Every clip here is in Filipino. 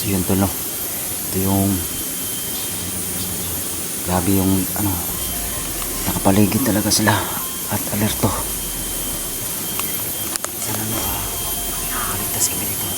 yun tol, no? Ito yung grabe yung ano, nakapaligid talaga sila at alerto. Sana kaligtas kami dito.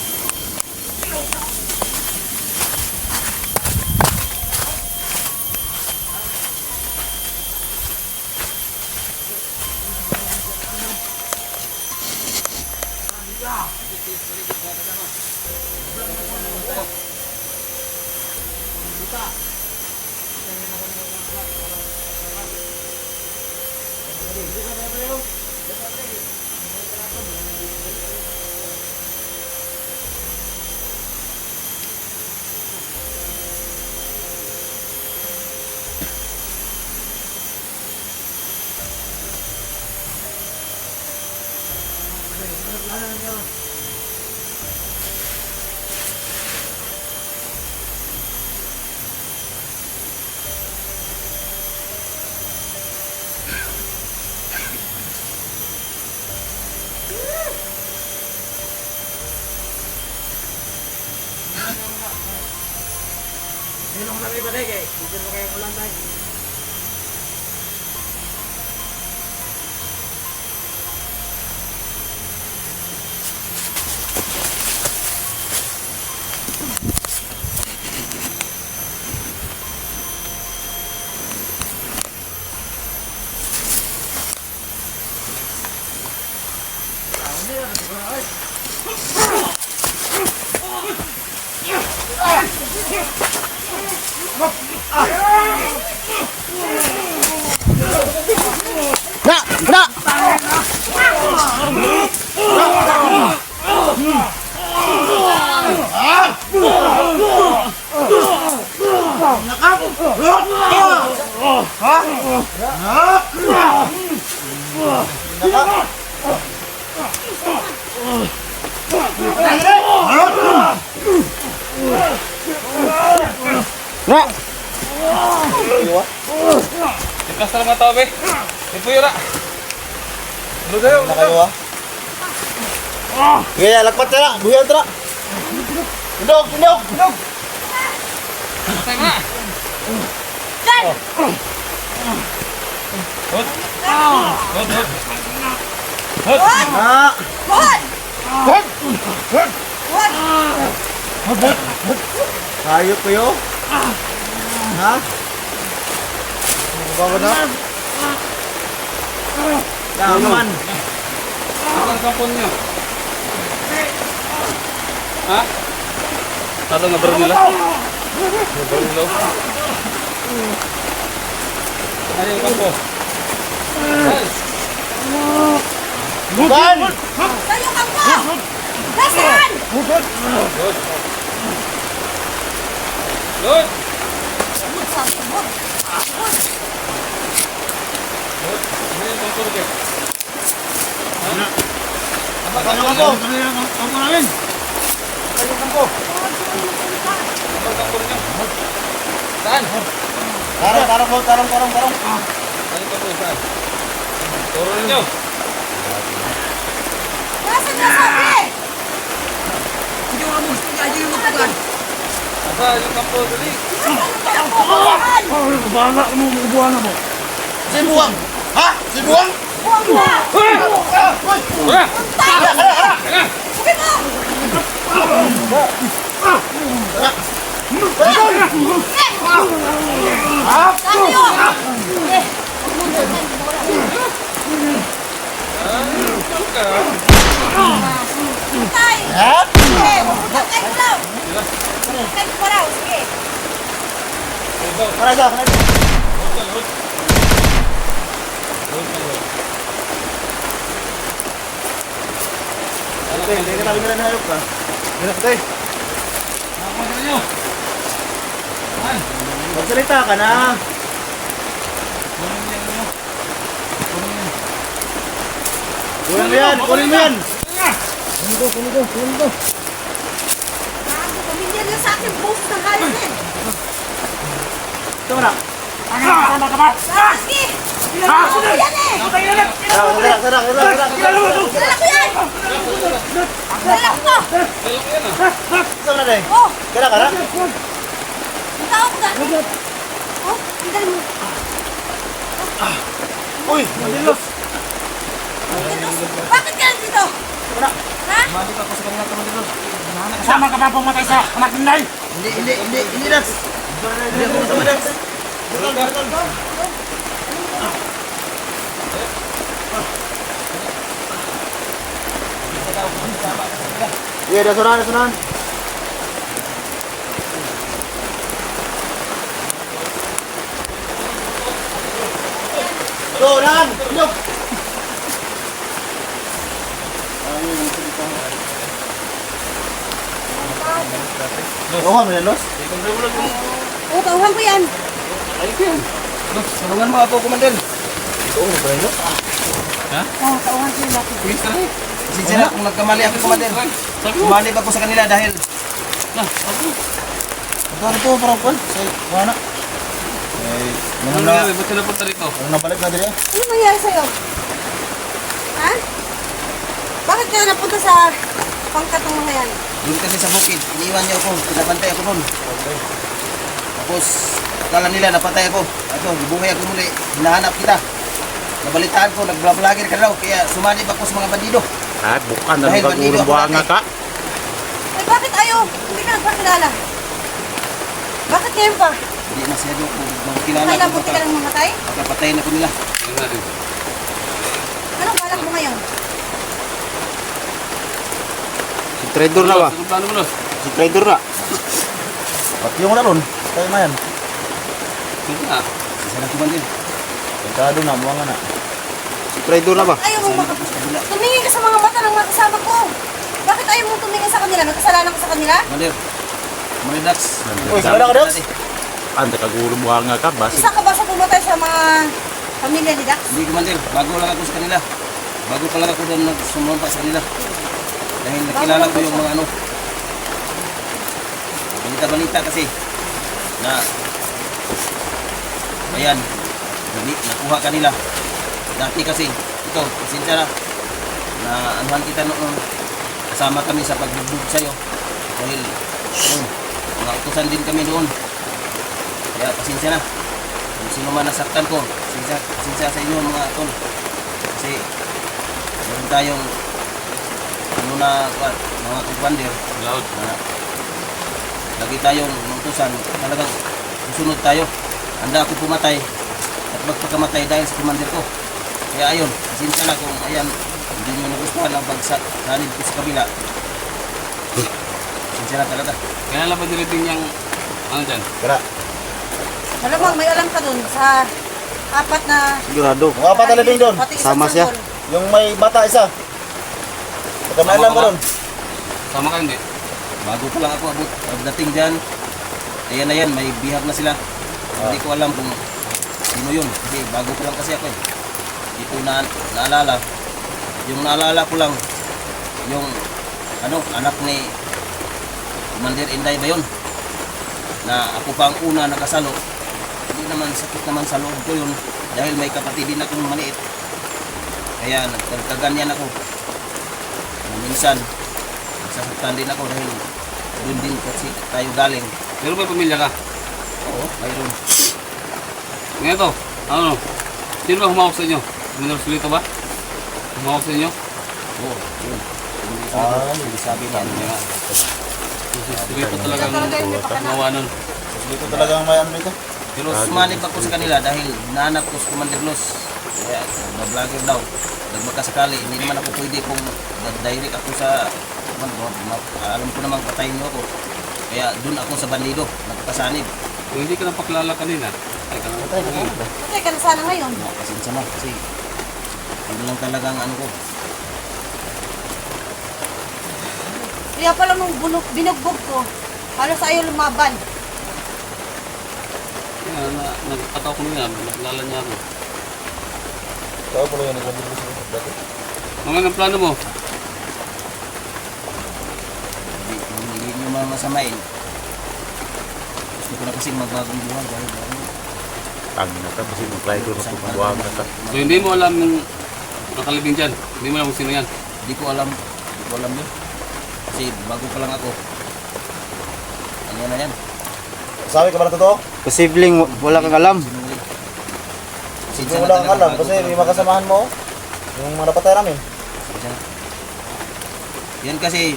Minong lagi ba deh kay? Hindi mo kaya ulan tayo. Ikas na mga tao, be. Ipo yun na. Ano tayo? Nakagawa. Kaya lakpat tara, buhaw tara. Indog. Tayo na. Hot. Hayop kayo? Ha? Bawa na? Yaman. Ang kampon nyo. Ha? Talo nga bro nila? Bro nila. Ayaw kampo. Bukan! Tayo ka po! Nasaan? Good. Good. Sabot sa sabot. Good. Ano yung kampon ke? Ano ka po? Ano namin? Ano ka po? Ang kampon nyo. Saan? Tarong. Ano kampon saan? Turo ninyo. Nasaan na sabi? Asa yung kampon dali? Sibuang! Ha? Sibuang? Buwang na! Tara! Tayo! Tara! Sige mo! Tayo! Tay! Ha? Sige! Kain mo raw! Kain mo raw! Sige! Para sa hindi ka namin na hayop ka. Hindi ka. Ako sa inyo. Saan? Magsalita ka na. Kunin mo yan. Kunin ko. Bago, pamilya niya sa akin post ng galing din! Ito mo na. Sige! Kilala ko yan eh! Sarang. Kilala ko yan! Kilala ko! Lalaki yan ah. Ito mo na, Day. Oh! Kara, kara. Ang tao ko dati. Oh, ang galing mo. Uy, Mandilos. Bakit ka nandito? Ha? Mali pa ako sa kanila Kumandir Los. Kasama ka pa pumatay sa kamatindal. Hindi, Dax. Hindi ako sama, Dax. Iya, dah sunan, sunan. Sunan, hidup. Oh, Mandilos. Oo, tauhan ko yan. Tulungan mo ako, Kumandir. Oh, Mandilos. Oo, tauhan ko yan dati. Please, tara. Pasensya na kung nagkamali ako, Kumandir. Sumali ba ako sa kanila dahil ito, parang kwan. Wala na. Ano nangyari? Ba't sila punta rito? Ano nabalik na din eh? Ano nangyari sa'yo? Ha? Bakit ka napunta sa pangkatong mga yan? Doon kasi sa bukid, iniwan niyo ako, pinabantay ako doon. Tapos, akala nila napatay ako. Ito, bubuhay ako muli, hinahanap kita. Nabalitaan ko, nagblablager ka daw, kaya sumanib ako sa mga bandido. Ay, bukan na Dahil bandido nagagulong ako buhanga dati. ka. Eh, bakit ayaw? Hindi ka nagpakilala. Bakit ngayon pa? Hindi masyado ako magkilala Kailan ko buti ka lang mamatay? makapatayin ako nila. Ano nga rin? Anong balak mo ngayon? Si trader na ba? Anong plano mo, Los? Si trader na. Pati yung na ron. Tayo na yan. Sige na. Isa na kumandir. Pagkado na, muha nga na. Si trader na ba? Ayaw mo tumingin ka sa mga mata ng mga kasama ko. Bakit ayaw mo tumingin sa kanila? Nagkasalanan ka sa kanila? Kumandir, kumandir Dax. Uy, sila ka, Dax. Ah, nagagulong buhanga ka. Basi. Isa ka ba sa pumatay sa mga pamilya ni Dax? Hindi kumandir, bago lang ako sa kanila. Bago pa lang ako doon nagsumumpa sa kanila. Dahil nakilala ko yung mga ano. Balita-balita kasi na ayan, nakuha kanila. Dati kasi, ito, pasensya na anuhan kita noon. Kasama kami sa pagbugbog sa'yo. Dahil, yun, mga utusan din kami doon. Kaya pasensya na. Kung sino man nasaktan ko, pasensya sa inyo mga tol. Kasi, meron tayong ano na, mga kumpander, Loud. na lagi tayong utusan, talagang susunod tayo. Handa ako pumatay at magpakamatay dahil sa commander ko. Kaya ayun, pasensya na kung ayan, hindi nyo nagustuhan ang pagsanib ko sa kabila. Pasensya na talaga. Kaya lang ba nila din yung ano dyan? Kara. Malamang may alam ka dun sa apat na... Sigurado. Mga pa talaga doon. Pati isang Sama siya. sanggol. Yung may bata isa. Pagkamalan ka ron. Sama ka hindi? Bago pa lang ako abot, pagdating dyan, ayan na yan, may bihag na sila. Hindi ko alam kung sino yun, kasi bago pa lang kasi ako eh. Hindi ko naalala. Yung naalala ko lang, yung ano, anak ni Commander Inday ba yun? Na ako pa ang una nakasalo. Hindi naman sakit naman sa loob ko yun, dahil may kapatid din akong maliit. Kaya nagkaganyan ako. Minsan, nasasaktan din ako dahil doon din kasi tayo galing. Meron ba pamilya ka? Oo, mayroon. Ngayon to, ano? Sino ba humawak sa inyo? Mineral Solito ba? Humawak sa inyo? Oo, yun. Hindi sabi niya. Ano nga? Solito talagang Talaga yung may pakana. gumawa nun. Dito talaga ang may ano dito. Pero sumanib ako sa kanila dahil nahanap ko si Commander Los. Kaya, mag-vlogger daw. Nagmakasakali, hindi naman ako pwede kung direct ako sa... alam ko namang patayin niyo ako. Kaya doon ako sa bandido, nagpasanib. Kung hindi ka napakilala kanina, ay ka na. Patay ka na sana ngayon. Pasensya na kasi yun lang talagang ano ko. Kaya pala nung binugbog ko, halos ayaw lumaban. Kaya nagkataw ko niya, nakilala niya ako. Tao pala yan, nagkabili ko sa dati. Mga anong plano mo? Hindi nyo masamain. Gusto ko na kasi magbagong buhay dahil ano, Ang nata, kasi mag-trader na buhanga ka. So hindi mo alam yung nakalibing dyan? Hindi mo alam kung sino yan? hindi ko alam yun. Kasi bago pa lang ako. Ano na yan? Sabi ka ba na totoo? Posibleng wala kang alam. Sinungaling. Hindi wala kang alam kasi may makasamahan mo. Yung mga napatay namin. Pasensya na. Yan kasi,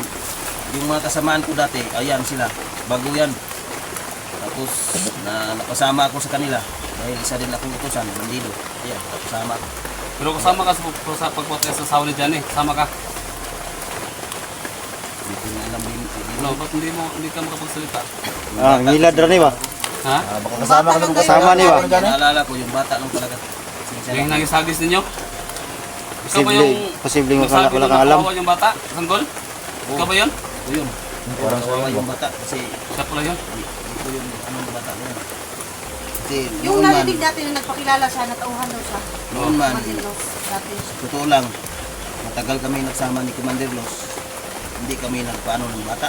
yung mga kasamaan ko dati, ayan sila, bago yan. Tapos, napasama ako sa kanila. Dahil isa din akong utusan, bandido. Ayan, napasama ako. Pero kasama ka sa pagpatay sa sawa ni Johnny. Kasama ka. Hindi ko na alam din. No, ba't hindi ka makapagsalita? Ah, ngilad rin ba? Ha? Baka kasama ka nung Kasama ni ba? Naalala ko, yung bata nung talaga. Pasensya Yung na. nagisagis ninyo? Ikaw ba yung Posibleng wala nagsabi kang na alam. nakawawa yung bata? Sanggol? Ikaw ba yun? O yun, parang kawawa yung bata. Kasi, Siya pala yun? hindi ko yung anong bata na yun. Kasi, Yung noon man, narinig dati na nagpakilala siya, natauhan daw siya. noon man, Mandilos dati. totoo lang, matagal kami nagsama ni Commander Los. Hindi kami nagpaano ng bata.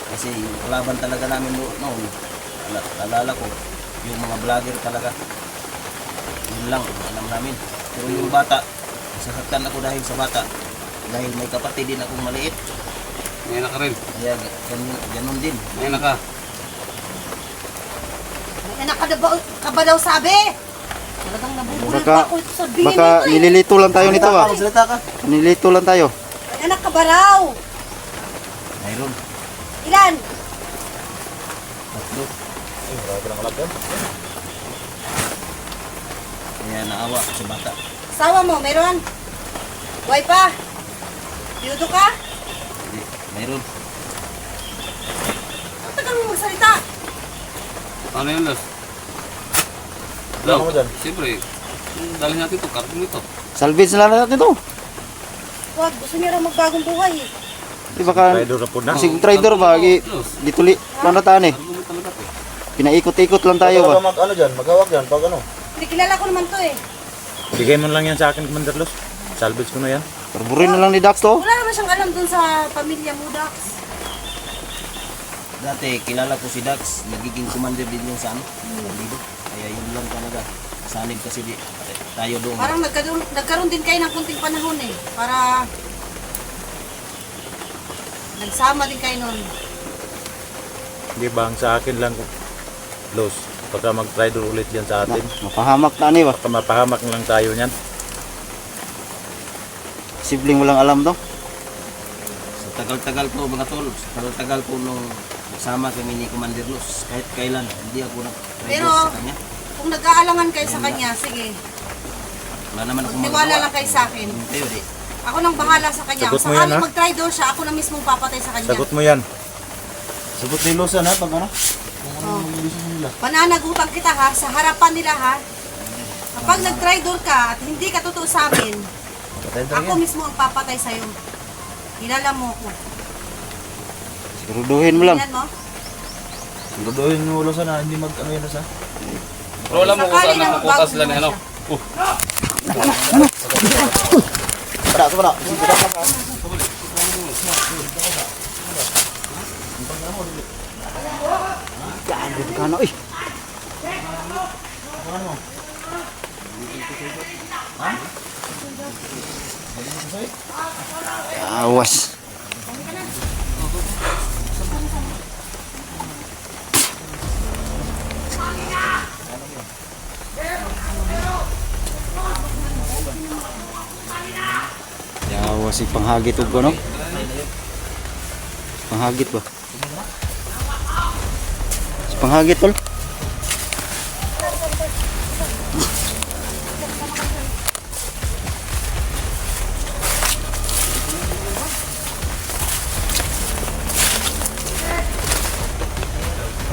Kasi yung kalaban talaga namin noon, alala ko, yung mga vlogger talaga. Yun lang, alam namin. Pero yung bata, nasasaktan ako dahil sa bata. Dahil may kapatid din akong maliit. Ngayon ka rin. Kaya ganun din. Ngayon ka. May anak ka ba daw sabi? Talagang nabubulat Baka- pa ako ito sabihin Baka nito eh. nililito lang tayo nito ah. Magsalita ka. Nililito lang tayo. May anak ka ba raw? Mayroon. Ilan? Tatlo. Ay, marami lang alam yan. Kaya naawa ako sa bata. Asawa mo, meron? Buhay pa? Yudo ka? Hindi, mayroon. Ang tagal mo magsalita. Ano yun, Los? Ano mo dyan? Siyempre, dalhin natin ito, karton ito. Salvage na lang natin ito. Wag, gusto niya raw magbagong buhay eh. Di baka kasing trader ba? Dituli. Paano taan eh? Argument talaga ito. Pinaikot-ikot lang tayo ba? Ano dyan? Maghawak yan. Pag ano? Hindi, kilala ko naman to eh. Bigay mo lang yan sa akin, Commander Los. Salvage ko na yan. Karburin na lang ni Dax to. Wala naman siyang alam dun sa pamilya mo, Dax. Dati, kilala ko si Dax. Nagiging commander din yung sa ano. Bandido. Kaya yun lang talaga. Sanib kasi tayo doon. Parang nagkaroon din kayo ng kunting panahon eh. Para nagsama din kayo nun. Hindi ba ang sa akin lang, Los? Pagka mag-rider ulit yan sa atin, Mapahamak na ni ba? baka mapahamak lang tayo niyan. Posibleng walang alam to. Sa tagal-tagal ko mga tol, sa tagal-tagal ko nung nagsama kami ni Commander Los, kahit kailan, hindi ako Pero, nag-rider sa kanya. Kung nag-aalangan kayo sa kanya, sige. Wala naman akong Magtiwala lang kayo sa akin. Kayo di. Ako nang bahala sa kanya. Sagot Kung mo yan, sakaling ha? mag-try daw siya, ako na mismo papatay sa kanya. Sagot mo yan. Sagot ni Lusan ha. Pag ano? Oh. Pananagutan kita ha, sa harapan nila ha. Kapag nag-try ka at hindi ka totoo sa amin, Patayin tayo ako yan. mismo ang papatay sa'yo. Kilala mo ako. Siguruduhin mo lang. Tingnan mo. Duduhin mo Lusan ha. Hindi mag ano yan Lusan. Pero alam mo kung Sakali saan na nakukuha magbago sila ni ano? Para, para. Sige, para ka. Yan, dito ka na. Uy. Awas. Awas si panghagit ug ano? Panghagit ba? Si panghagit tol.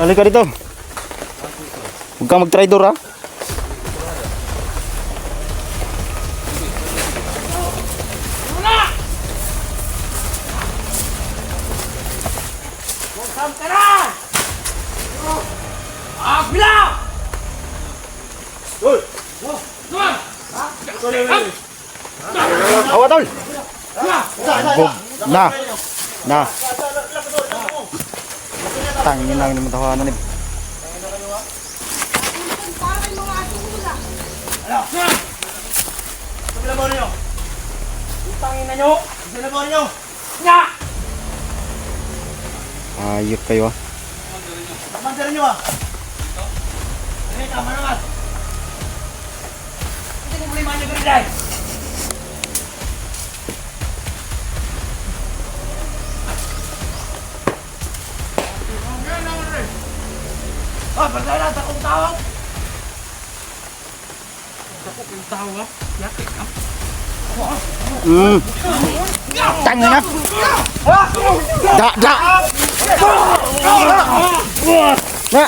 Halika dito. Huwag kang mag-tridor ha. Awa tol. Bob. Na. Tangin lang naman tawanan ni. Parang mga asula. Paglabaw ninyo. Utangin na nyo. Paglabaw ninyo. Ayop kayo ah. sa inyo ah. Hindi, tama naman. Hindi ko problema niyo pero dahil. Ah, patay na, takong tawag. Tangin na. Da. Na.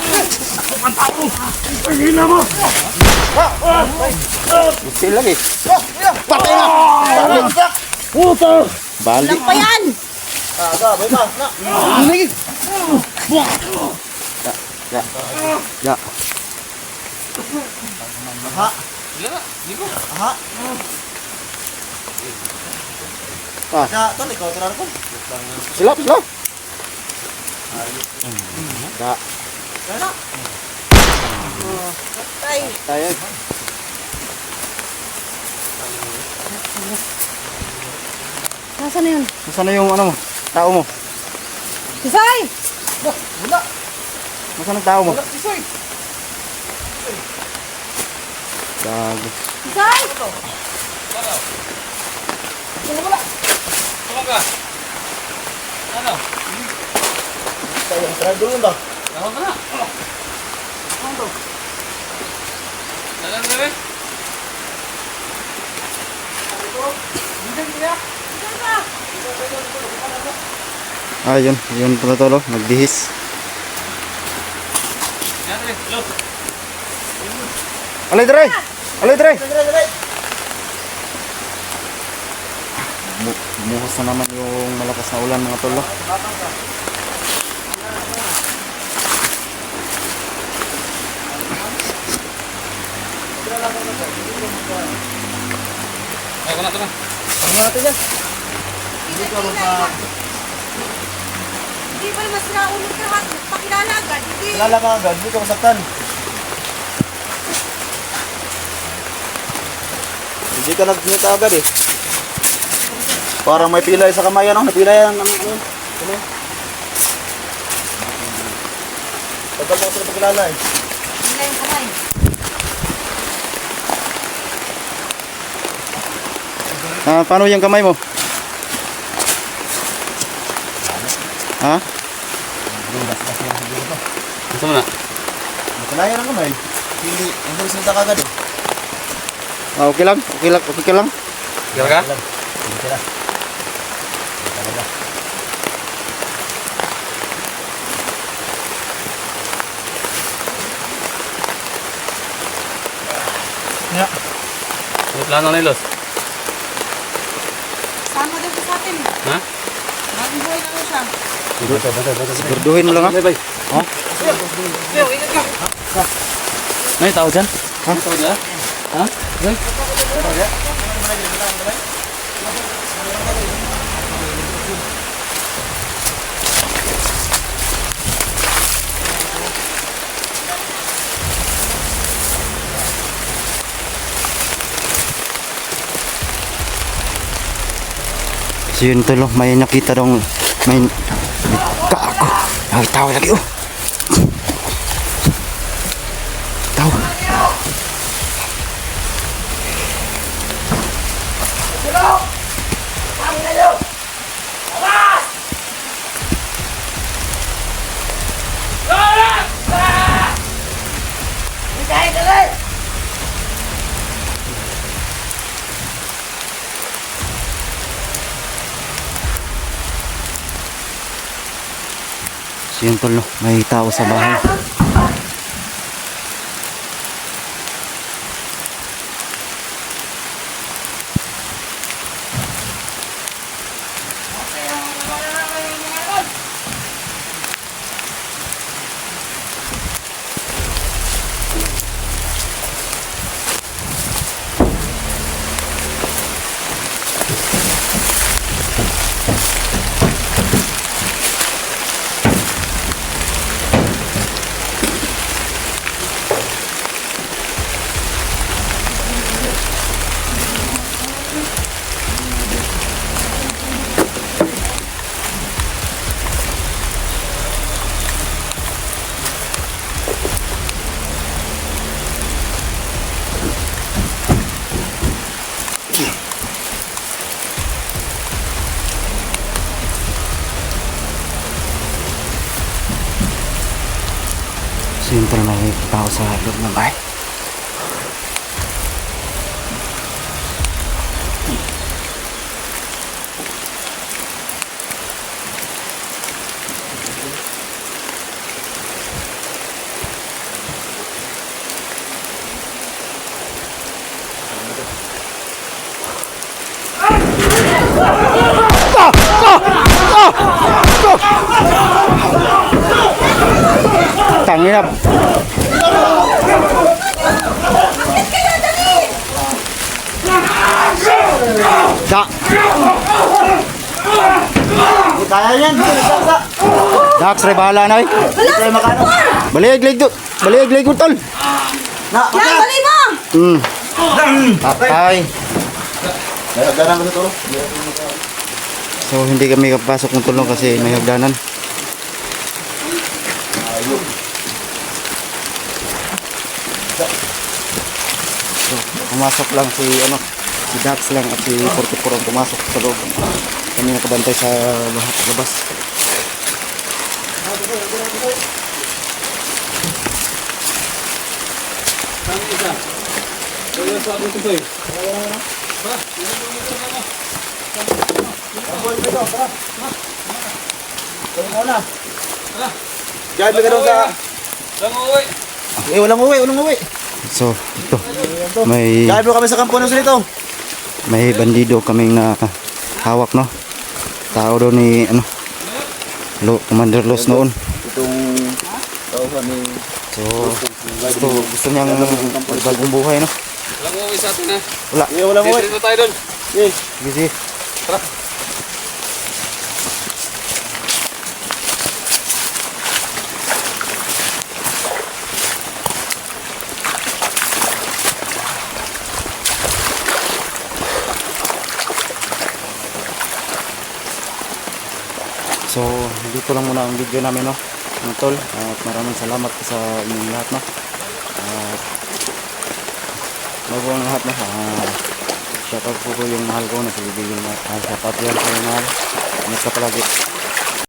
Gusto lagi. Patay na. Balik. Lang pa yan! Ah, ba, bay ba? Na. Lagi. Ya. Ha. Ha. Ah. Sa to ikaw tira ko. Silap. Da. Ay, Tayo. nasaan na yun? Nasaan na yung ano mo? Tao mo? Kisay! Nasaan ang tao mo? Gago. Kisay! Tama ka. Ano? Tayo tira dulu ba? Tama ka na. Dalan bebe. Ah, yun pala tolo. Nagbihis. Yan dali. Lo. Alay, Dre! Bumuhos na naman yung malakas na ulan mga tolo. Ay, kuna to na. Ano natin yan? Hindi ko pa Hindi ba mas naunod ka hat? Pakilala agad. Hindi. kilala ka agad, hindi ka masaktan. Hindi ka nagpunta agad eh. Parang may pilay sa kamay ano, napilay ang ano. Tagal mo kasi na pagkilala eh. Hindi yung kamay. Ah, paano yung kamay mo? Ha? Gusto mo na? Nakilaya ng kamay. Hindi salita ka agad eh. Ah, okay lang. Gal ka? Hindi sila. Talaga. May plano na Los. Sama daw siya sa atin. Ha? Bagong buhay na daw siya. Siguraduhin mo lang ha. Bye. Ha? May tao dyan? Ha? May tao dyan? Ha? Bye. So yun tolo, may nakita dong may kaako. Ay, tao lagi oh. Tao. So yun tol, no? May tao sa bahay. So yun pala nakikita ko sa loob ng bahay. Tangina. Da. Kaya yan. Dax ray bahala na. Kaya makano. Baliglig do. Baliglig utol. Na, Yan, bali mo! Patay. Nagaganan ko ito. So hindi kami kapasok ng tulong kasi may hagdanan. So, pumasok lang si si Dax lang at si 44 ang pumasok sa loob. Kami nakabantay sa lahat labas. Saan isa? Wala sa akin ito eh. Diyan ka doon sa... Saan uwi? walang uwi. So, ito. May Diyan kami sa kampo ng Silito. may bandido kaming na hawak, no. Tao doon ni Commander Los noon. Itong tauhan ni... So, gusto niyang bagong buhay, no. Walang uwi sa atin ha. Walang uwi. Dito tayo doon. Sige. So, dito lang muna ang video namin, no, mga tol. At maraming salamat sa inyong lahat, no. At bago ang lahat, no, shoutout po yung mahal ko na si Bibigil na shoutout yan sa mahal. Ingat ka palagi.